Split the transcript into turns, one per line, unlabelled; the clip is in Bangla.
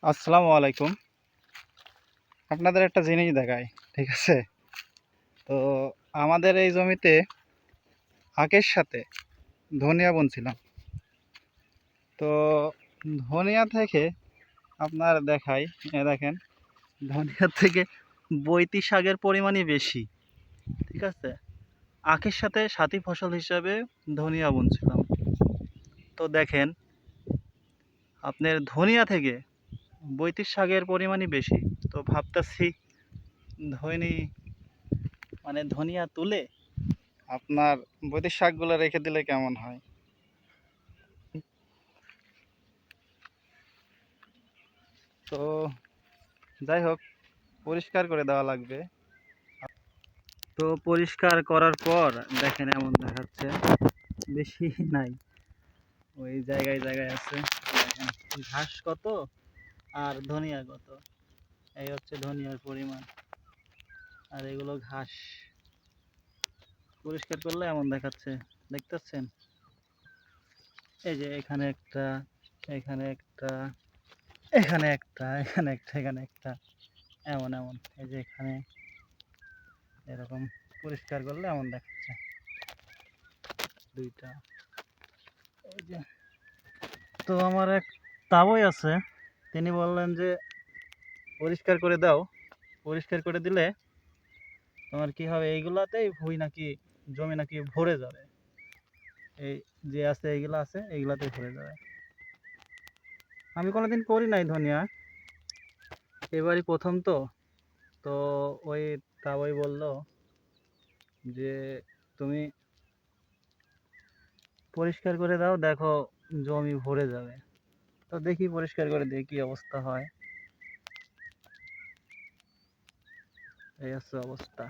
আসসালামু আলাইকুম। আপনাদের একটা জিনিস দেখাই, ঠিক আছে? তো আমাদের এই জমিতে আখের সাথে ধনিয়া বুনছিলাম। তো ধনিয়া থেকে আপনার দেখাই, দেখেন, ধনিয়া থেকে বৈতি শাকের পরিমাণই বেশি, ঠিক আছে? আখের সাথে সাথী ফসল হিসাবে ধনিয়া বুনছিলাম। তো দেখেন, আপনার ধনিয়া থেকে বৈতি শাকের পরিমাণই বেশি। তো ভাবতেছি ধনি ধনিয়া তুলে আপনার বৈদিক শাকগুলো রেখে দিলে কেমন হয়? তো যাই হোক, পরিষ্কার করে দেওয়া লাগবে। তো পরিষ্কার করার পর দেখেন এমন দেখাচ্ছে, বেশি নাই, ওই জায়গায় জায়গায় আছে। দেখেন ঘাস কত আর ধনিয়া কত, এই হচ্ছে ধনিয়ার পরিমাণ, আর এগুলো ঘাস। পরিষ্কার করলে এমন দেখাচ্ছে, দেখতেছেন? এই যে এখানে একটা, এখানে একটা, এখানে একটা, এখানে একটা, এখানে একটা, এমন এমন, এই যে এখানে এরকম পরিষ্কার করলে এমন দেখাচ্ছে দুইটা। এই যে, তো আমার এক তাবই আছে, তিনি বললেন যে পরিষ্কার করে দাও, পরিষ্কার করে দিলে তোমার কি হবে, এইগুলাতেই ভুঁই নাকি, জমি নাকি ভরে যাবে। এই যে আছে, এইগুলা আছে, এইগুলাতেই ভরে যাবে। আমি কোনোদিন করি নাই ধনিয়া, এবারই প্রথম। তো তো ওই তাবই বলল যে তুমি পরিষ্কার করে দাও, দেখো জমি ভরে যাবে। তো দেখি, পরিষ্কার করে দেখি কি অবস্থা হয়। এই হচ্ছে অবস্থা।